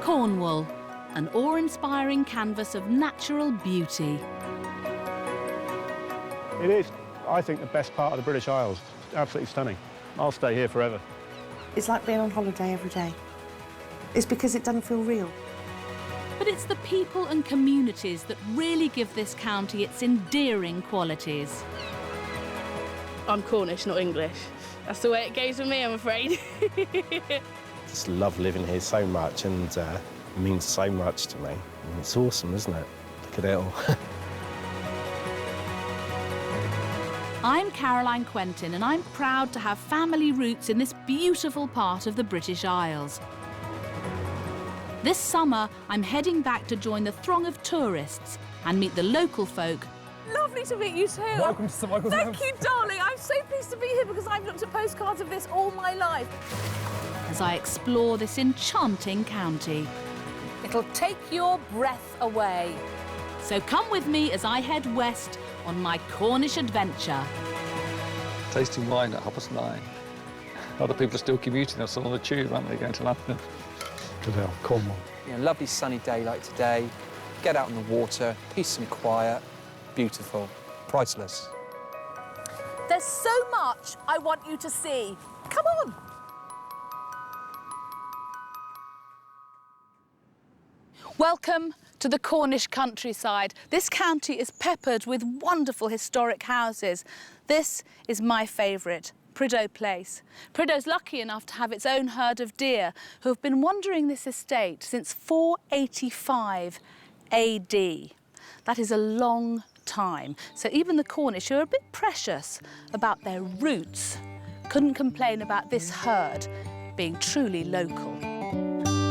Cornwall, an awe-inspiring canvas of natural beauty. It is, I think, the best part of the British Isles. Absolutely stunning. I'll stay here forever. It's like being on holiday every day. It's because it doesn't feel real. But it's the people and communities that really give this county its endearing qualities. I'm Cornish, not English. That's the way it goes with me, I'm afraid. Just love living here so much, and it means so much to me. And it's awesome, isn't it? Look at it all. I'm Caroline Quentin, and I'm proud to have family roots in this beautiful part of the British Isles. This summer, I'm heading back to join the throng of tourists and meet the local folk. Lovely to meet you too. Welcome to St Michael's House. Thank you, darling. I'm so pleased to be here because I've looked at postcards of this all my life. As I explore this enchanting county. It'll take your breath away. So come with me as I head west on my Cornish adventure. Tasting wine at 9:30. Other people are still commuting. They're still on the tube, aren't they, going to London? Good hell, Cornwall. You know, lovely sunny day like today. Get out on the water, peace and quiet. Beautiful, priceless. There's so much I want you to see. Come on. Welcome to the Cornish countryside. This county is peppered with wonderful historic houses. This is my favourite, Prideaux Place. Prideaux's lucky enough to have its own herd of deer who have been wandering this estate since 485 AD. That is a long time. So even the Cornish, who are a bit precious about their roots, couldn't complain about this herd being truly local.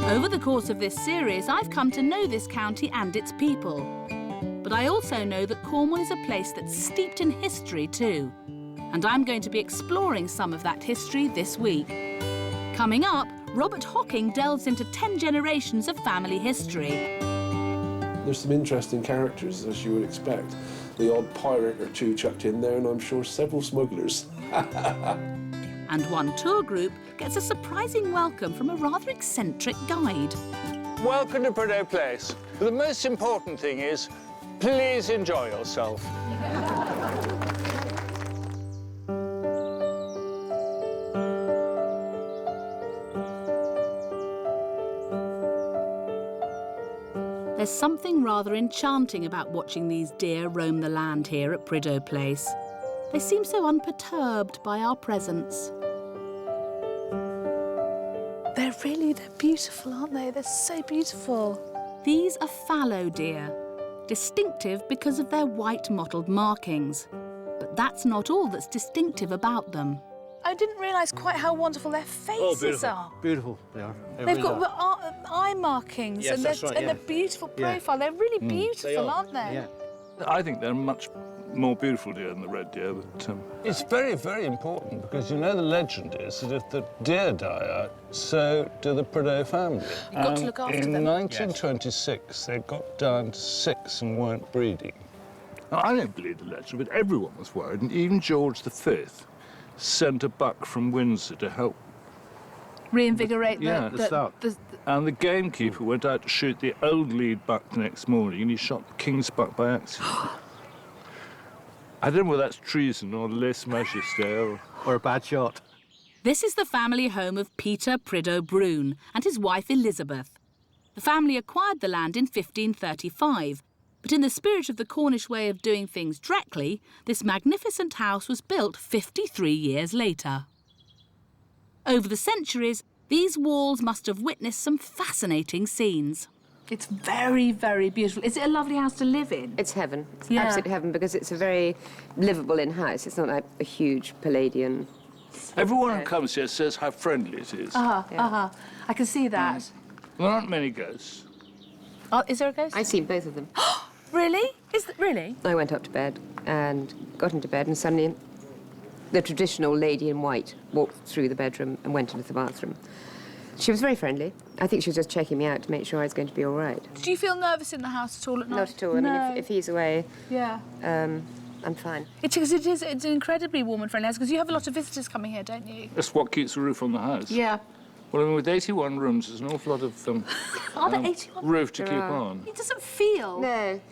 Over the course of this series, I've come to know this county and its people. But I also know that Cornwall is a place that's steeped in history too. And I'm going to be exploring some of that history this week. Coming up, Robert Hocking delves into 10 generations of family history. There's some interesting characters, as you would expect. The odd pirate or two chucked in there, and I'm sure several smugglers. And one tour group gets a surprising welcome from a rather eccentric guide. Welcome to Prideaux Place. The most important thing is, please enjoy yourself. There's something rather enchanting about watching these deer roam the land here at Prideaux Place. They seem so unperturbed by our presence. They're beautiful, aren't they? They're so beautiful. These are fallow deer, distinctive because of their white mottled markings. But that's not all that's distinctive about them. I didn't realise quite how wonderful their faces are. Beautiful they are. They've got eye markings, yes, and, that's right, and a beautiful profile. They're really beautiful, aren't they? Yeah. I think they're much more beautiful deer than the red deer, but... It's very, very important, because you know the legend is that if the deer die out, so do the Prideaux family. You've got to look after them. In 1926, they got down to 6 and weren't breeding. Now, I don't believe the legend, but everyone was worried, and even George V sent a buck from Windsor to help. Reinvigorate And the gamekeeper went out to shoot the old lead buck the next morning, and he shot the king's buck by accident. I don't know whether that's treason or lèse majesté or a bad shot. This is the family home of Peter Prideaux Brune and his wife Elizabeth. The family acquired the land in 1535, but in the spirit of the Cornish way of doing things directly, this magnificent house was built 53 years later. Over the centuries, these walls must have witnessed some fascinating scenes. It's very, very beautiful. Is it a lovely house to live in? It's heaven. It's absolutely heaven, because it's a very livable-in house. It's not like a huge Palladian... Everyone who comes here says how friendly it is. I can see that. There aren't many ghosts. Oh, is there a ghost? I've seen both of them. Really? Really? I went up to bed and got into bed, and suddenly the traditional lady in white walked through the bedroom and went into the bathroom. She was very friendly. I think she was just checking me out to make sure I was going to be all right. Do you feel nervous in the house at all at night? Not at all. No. I mean, if he's away, I'm fine. It's an incredibly warm and friendly house, because you have a lot of visitors coming here, don't you? That's what keeps the roof on the house. Yeah. Well, I mean, with 81 rooms, there's an awful lot of Are there 81? roof to keep on. It doesn't feel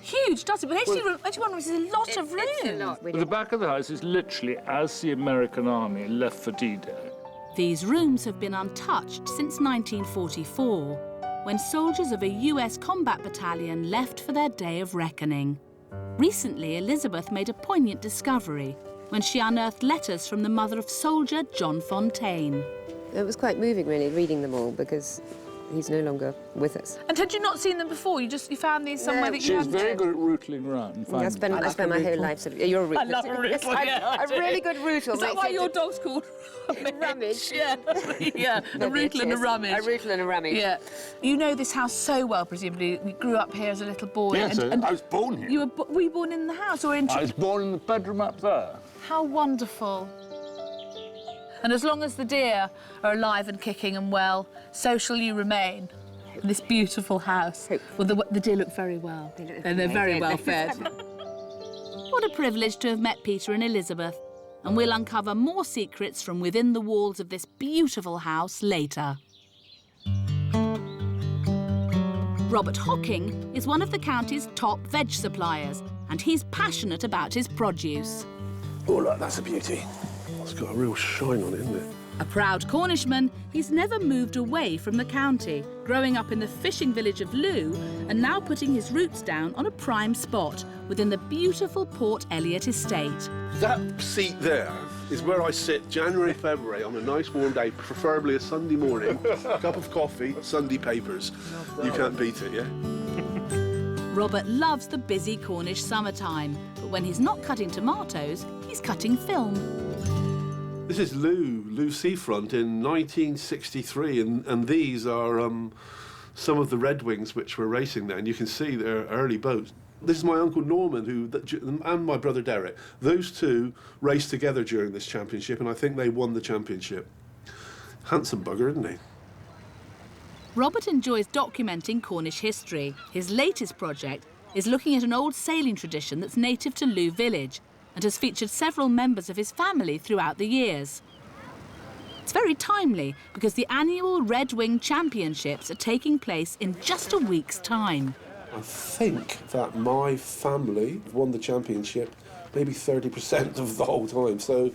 huge, does it? But 81 rooms is a lot of room. It's a lot. But the back of the house is literally as the American army left for D-Day. These rooms have been untouched since 1944, when soldiers of a US combat battalion left for their day of reckoning. Recently, Elizabeth made a poignant discovery when she unearthed letters from the mother of soldier John Fontaine. It was quite moving, really, reading them all, because he's no longer with us. And had you not seen them before? You found these somewhere that you She's hadn't very been? good at rootling around. I spent my whole life sort of... You're a root. I love a rootle, yeah, I'm really good rootle. Is that why your dog's called Rummage? Yeah, yeah, a rootle and a rummage. A rootle and a rummage. Yeah. You know this house so well, presumably. You grew up here as a little boy. Yes, I was born here. Were you born in the house or in... I was born in the bedroom up there. How wonderful. And as long as the deer are alive and kicking and well, so shall you remain in this beautiful house. Well, the deer look very well. And they're very well fed. What a privilege to have met Peter and Elizabeth. And we'll uncover more secrets from within the walls of this beautiful house later. Robert Hocking is one of the county's top veg suppliers, and he's passionate about his produce. Oh, look, that's a beauty. It's got a real shine on it, isn't it? A proud Cornishman, he's never moved away from the county, growing up in the fishing village of Looe and now putting his roots down on a prime spot within the beautiful Port Eliot estate. That seat there is where I sit January, February on a nice warm day, preferably a Sunday morning, cup of coffee, Sunday papers. You can't beat it, yeah? Robert loves the busy Cornish summertime, but when he's not cutting tomatoes, he's cutting film. This is Looe Seafront in 1963, and these are some of the Red Wings which were racing there, and you can see they're early boats. This is my Uncle Norman and my brother Derek. Those two raced together during this championship, and I think they won the championship. Handsome bugger, isn't he? Robert enjoys documenting Cornish history. His latest project is looking at an old sailing tradition that's native to Looe village and has featured several members of his family throughout the years. It's very timely because the annual Red Wing Championships are taking place in just a week's time. I think that my family won the championship maybe 30% of the whole time, so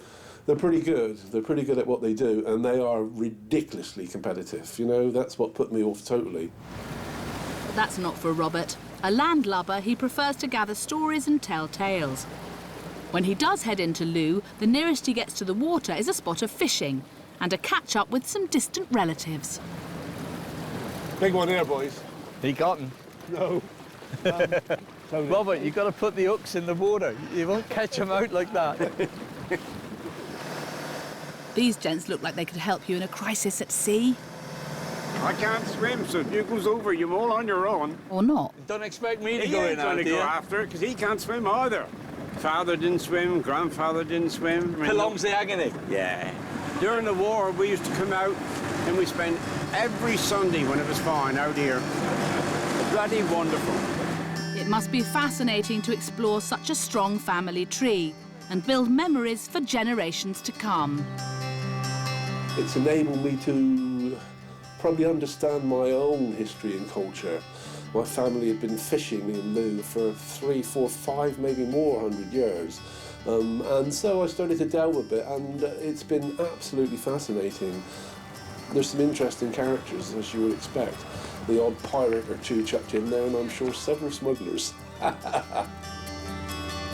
they're pretty good. They're pretty good at what they do, and they are ridiculously competitive. You know, that's what put me off totally. But that's not for Robert. A landlubber, he prefers to gather stories and tell tales. When he does head into Looe, the nearest he gets to the water is a spot of fishing and a catch-up with some distant relatives. Big one here, boys. He got him. No. Robert, you've got to put the hooks in the water. You won't catch them out like that. These gents look like they could help you in a crisis at sea. I can't swim, so if you goes over, you're all on your own. Or not. Don't expect me to He go ain't in going to after go you. after it, because he can't swim either. Father didn't swim, grandfather didn't swim. Prolongs the agony. Yeah. During the war, we used to come out and we spent every Sunday when it was fine out here. Bloody wonderful. It must be fascinating to explore such a strong family tree and build memories for generations to come. It's enabled me to probably understand my own history and culture. My family had been fishing in Looe for 3, 4, 5, maybe more 100 years. And so I started to delve a bit, and it's been absolutely fascinating. There's some interesting characters, as you would expect. The odd pirate or two chucked in there, and I'm sure several smugglers.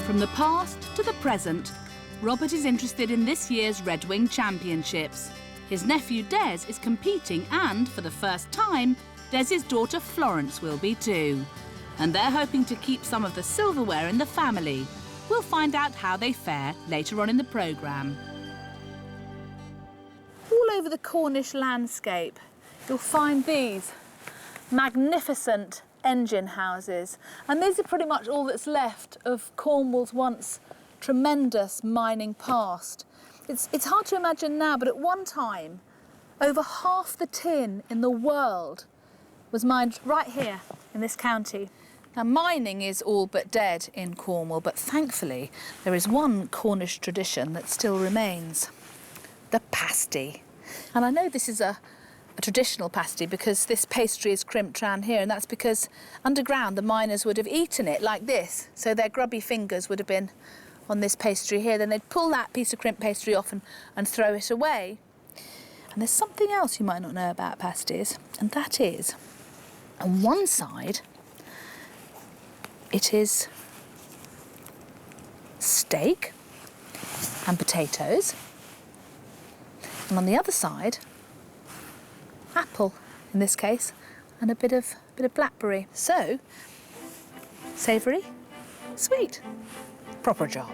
From the past to the present, Robert is interested in this year's Red Wing Championships. His nephew Des is competing, and for the first time, Des's daughter Florence will be too. And they're hoping to keep some of the silverware in the family. We'll find out how they fare later on in the programme. All over the Cornish landscape, you'll find these magnificent engine houses. And these are pretty much all that's left of Cornwall's once tremendous mining past. It's hard to imagine now, but at one time, over half the tin in the world was mined right here in this county. Now, mining is all but dead in Cornwall, but thankfully there is one Cornish tradition that still remains, the pasty. And I know this is a a traditional pasty because this pastry is crimped round here, and that's because underground the miners would have eaten it like this, so their grubby fingers would have been on this pastry here. Then they'd pull that piece of crimped pastry off and throw it away. And there's something else you might not know about pasties, and that is, on one side, it is steak and potatoes, and on the other side, apple in this case, and a bit of blackberry. So, savoury, sweet, proper job.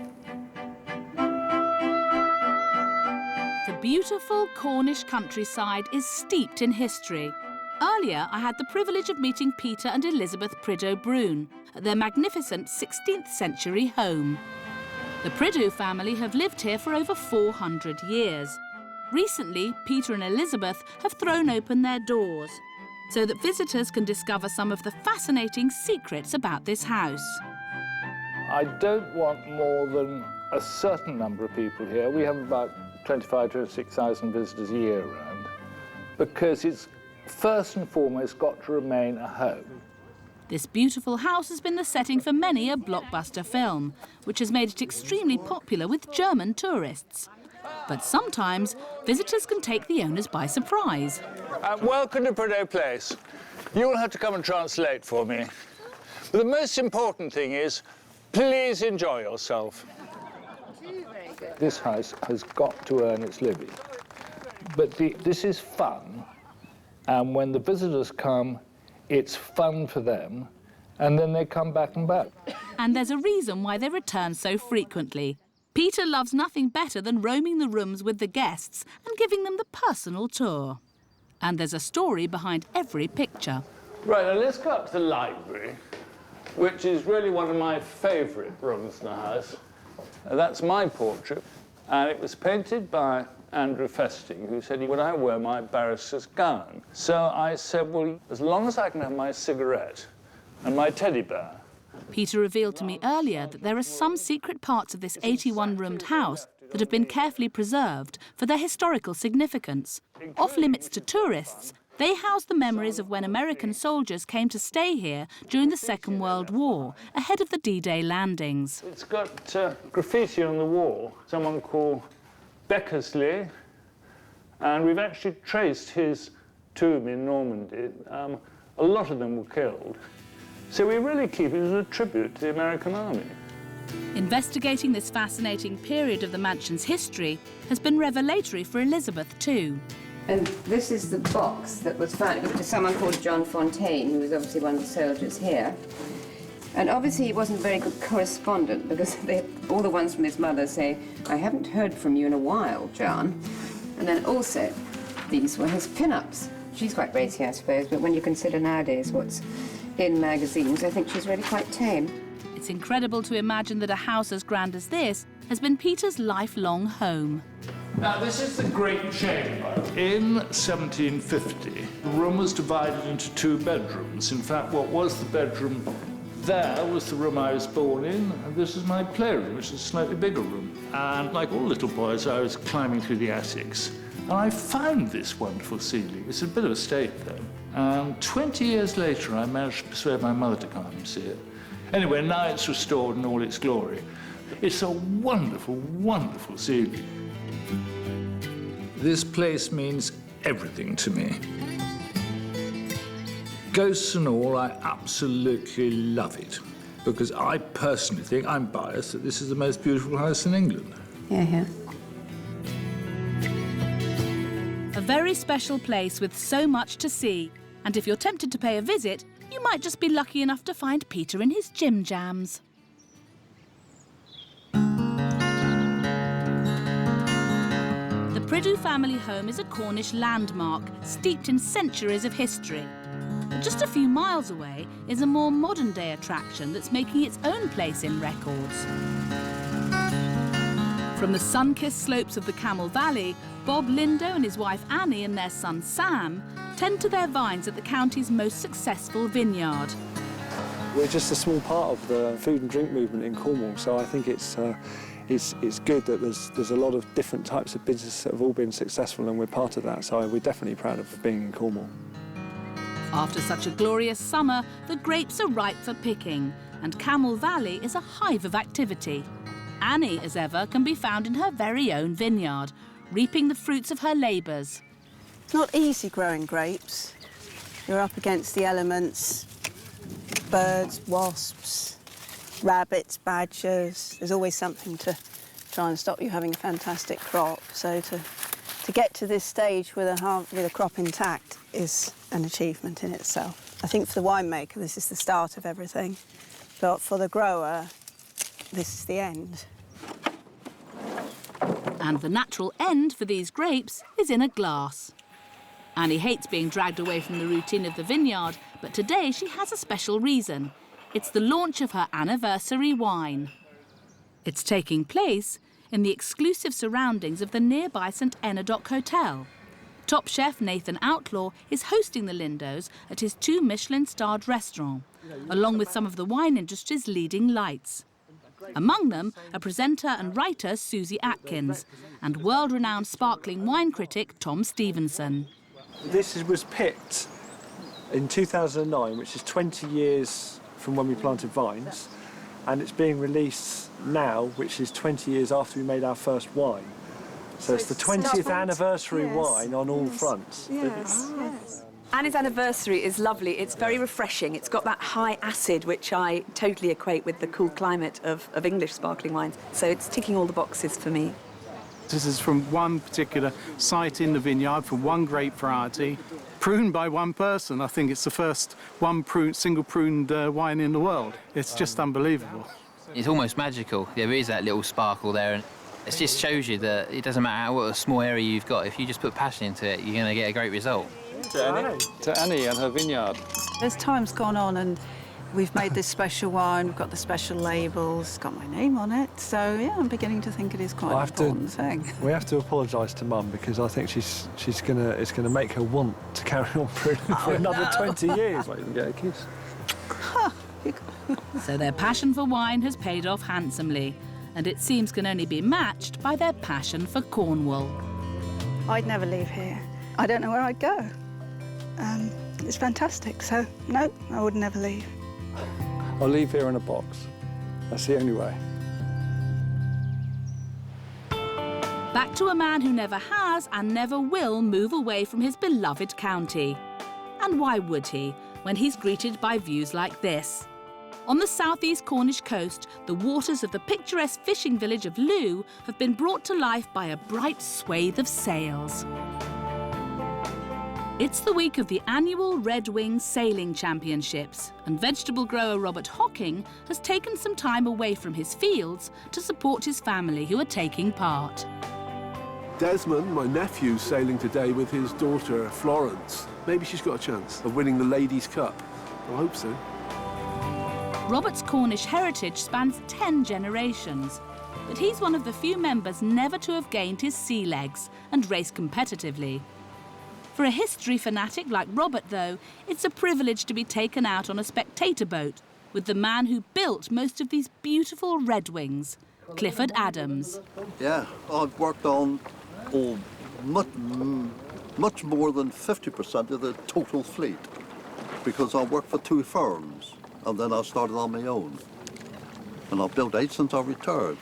The beautiful Cornish countryside is steeped in history. Earlier, I had the privilege of meeting Peter and Elizabeth Prideaux Brune at their magnificent 16th century home. The Prideaux family have lived here for over 400 years. Recently, Peter and Elizabeth have thrown open their doors so that visitors can discover some of the fascinating secrets about this house. I don't want more than a certain number of people here. We have about 25,000 to 26,000 visitors a year round, because it's first and foremost got to remain a home. This beautiful house has been the setting for many a blockbuster film, which has made it extremely popular with German tourists. But sometimes visitors can take the owners by surprise. Welcome to Prideaux Place. You'll have to come and translate for me. But the most important thing is, please enjoy yourself. This house has got to earn its living. But this is fun, and when the visitors come, it's fun for them, and then they come back and back. And there's a reason why they return so frequently. Peter loves nothing better than roaming the rooms with the guests and giving them the personal tour. And there's a story behind every picture. Right, now let's go up to the library, which is really one of my favourite rooms in the house. That's my portrait, and it was painted by Andrew Festing, who said, would I wear my barrister's gown? So I said, well, as long as I can have my cigarette and my teddy bear. Peter revealed to me earlier that there are some secret parts of this 81-roomed house that have been carefully preserved for their historical significance. Off limits to tourists, they house the memories of when American soldiers came to stay here during the Second World War, ahead of the D-Day landings. It's got graffiti on the wall, someone called Beckersley, and we've actually traced his tomb in Normandy. A lot of them were killed. So we really keep it as a tribute to the American Army. Investigating this fascinating period of the mansion's history has been revelatory for Elizabeth too. And this is the box that was found to someone called John Fontaine, who was obviously one of the soldiers here. And obviously he wasn't a very good correspondent, because all the ones from his mother say, I haven't heard from you in a while, John. And then also, these were his pin-ups. She's quite racy, I suppose, but when you consider nowadays what's in magazines, I think she's really quite tame. It's incredible to imagine that a house as grand as this has been Peter's lifelong home. Now, this is the Great Chamber. In 1750, the room was divided into 2 bedrooms. In fact, what was the bedroom there was the room I was born in, and this is my playroom, which is a slightly bigger room. And like all little boys, I was climbing through the attics, and I found this wonderful ceiling. It's a bit of a state, though. And 20 years later, I managed to persuade my mother to come and see it. Anyway, now it's restored in all its glory. It's a wonderful, wonderful ceiling. This place means everything to me. Ghosts and all, I absolutely love it, because I personally think, I'm biased, that this is the most beautiful house in England. Yeah. A very special place with so much to see. And if you're tempted to pay a visit, you might just be lucky enough to find Peter in his gym jams. The Prideaux family home is a Cornish landmark steeped in centuries of history. But just a few miles away is a more modern-day attraction that's making its own place in records. From the sun-kissed slopes of the Camel Valley, Bob Lindo and his wife Annie and their son Sam tend to their vines at the county's most successful vineyard. We're just a small part of the food and drink movement in Cornwall, so I think it's it's good that there's a lot of different types of business that have all been successful, and we're part of that, so we're definitely proud of being in Cornwall. After such a glorious summer, the grapes are ripe for picking, and Camel Valley is a hive of activity. Annie, as ever, can be found in her very own vineyard, reaping the fruits of her labours. It's not easy growing grapes. You're up against the elements, birds, wasps, rabbits, badgers. There's always something to try and stop you having a fantastic crop. So to get to this stage with a crop intact is an achievement in itself. I think for the winemaker, this is the start of everything. But for the grower, this is the end. And the natural end for these grapes is in a glass. Annie hates being dragged away from the routine of the vineyard, but today she has a special reason. It's the launch of her anniversary wine. It's taking place in the exclusive surroundings of the nearby St Enedoc Hotel. Top chef Nathan Outlaw is hosting the Lindos at his 2 Michelin-starred restaurant, along with some of the wine industry's leading lights. Among them, a presenter and writer, Susie Atkins, and world-renowned sparkling wine critic, Tom Stevenson. This was picked in 2009, which is 20 years from when we planted vines, and it's being released now, which is 20 years after we made our first wine. So it's the 20th anniversary wine on all fronts. Yes. Annie's anniversary is lovely. It's very refreshing. It's got that high acid, which I totally equate with the cool climate of English sparkling wines. So it's ticking all the boxes for me. This is from one particular site in the vineyard, from one grape variety, pruned by one person. I think it's the first single pruned wine in the world. It's just unbelievable. It's almost magical. There is that little sparkle there, and it just shows you that it doesn't matter what a small area you've got. If you just put passion into it, you're going to get a great result. To Annie and her vineyard. There's time's gone on and we've made this special wine, we've got the special labels, it's got my name on it. So, yeah, I'm beginning to think it is quite an important thing. We have to apologise to Mum because I think it's gonna make her want to carry on pruning for another 20 years. Like, you can get a kiss. So their passion for wine has paid off handsomely, and it seems can only be matched by their passion for Cornwall. I'd never leave here. I don't know where I'd go. It's fantastic, so no, I would never leave. I'll leave here in a box. That's the only way. Back to a man who never has and never will move away from his beloved county. And why would he, when he's greeted by views like this? On the southeast Cornish coast, the waters of the picturesque fishing village of Looe have been brought to life by a bright swathe of sails. It's the week of the annual Red Wing Sailing Championships, and vegetable grower Robert Hocking has taken some time away from his fields to support his family who are taking part. Desmond, my nephew, sailing today with his daughter, Florence. Maybe she's got a chance of winning the Ladies' Cup. I hope so. Robert's Cornish heritage spans 10 generations, but he's one of the few members never to have gained his sea legs and race competitively. For a history fanatic like Robert, though, it's a privilege to be taken out on a spectator boat with the man who built most of these beautiful Red Wings, Clifford Adams. Yeah, I've worked on much more than 50% of the total fleet because I worked for 2 firms and then I started on my own. And I've built 8 since I retired.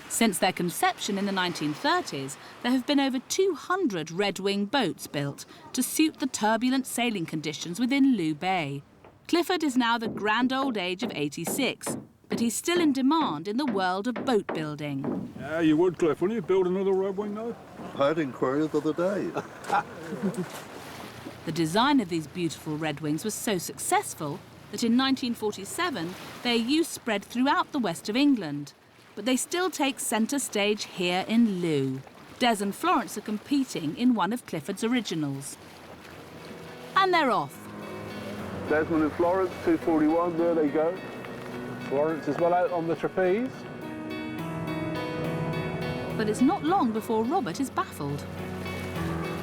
Since their conception in the 1930s, there have been over 200 Red Wing boats built to suit the turbulent sailing conditions within Looe Bay. Clifford is now the grand old age of 86, but he's still in demand in the world of boat building. Yeah, you would, Cliff, wouldn't you? Build another Red Wing now? I had inquiry the other day. The design of these beautiful Red Wings was so successful that in 1947 their use spread throughout the west of England. But they still take centre stage here in Looe. Des and Florence are competing in one of Clifford's originals. And they're off. Desmond and Florence, 241, there they go. Florence is well out on the trapeze. But it's not long before Robert is baffled.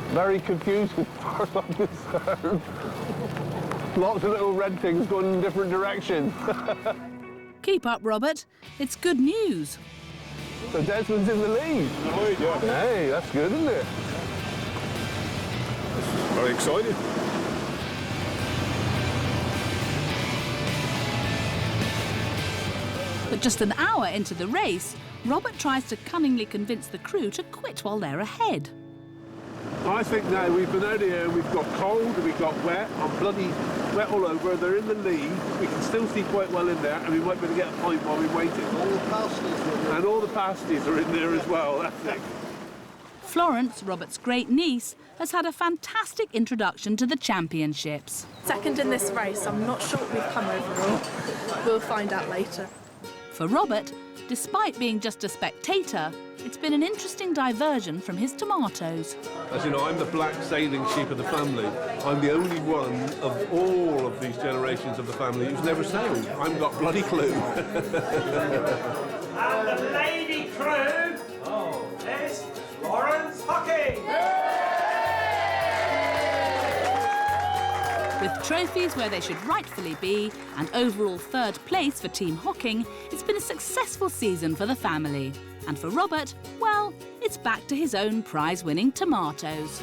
Very confused as far as I'm concerned. Lots of little red things going in different directions. Keep up, Robert. It's good news. So Desmond's in the lead. Hey, that's good, isn't it? Very excited. But just an hour into the race, Robert tries to cunningly convince the crew to quit while they're ahead. I think now we've been out here, we've got cold and we've got wet. I'm bloody wet all over. They're in the lead. We can still see quite well in there, and we might be able to get a pint while we're waiting. All the pasties are in there. And all the pasties are in there as well, that's it. Florence, Robert's great niece, has had a fantastic introduction to the championships. Second in this race. I'm not sure what we've come overall. We'll find out later. For Robert, despite being just a spectator, it's been an interesting diversion from his tomatoes. As you know, I'm the black sailing sheep of the family. I'm the only one of all of these generations of the family who's never sailed. I haven't got a bloody clue. And the lady crew is Florence Hocking. With trophies where they should rightfully be and overall third place for Team Hocking, it's been a successful season for the family. And for Robert, well, it's back to his own prize-winning tomatoes.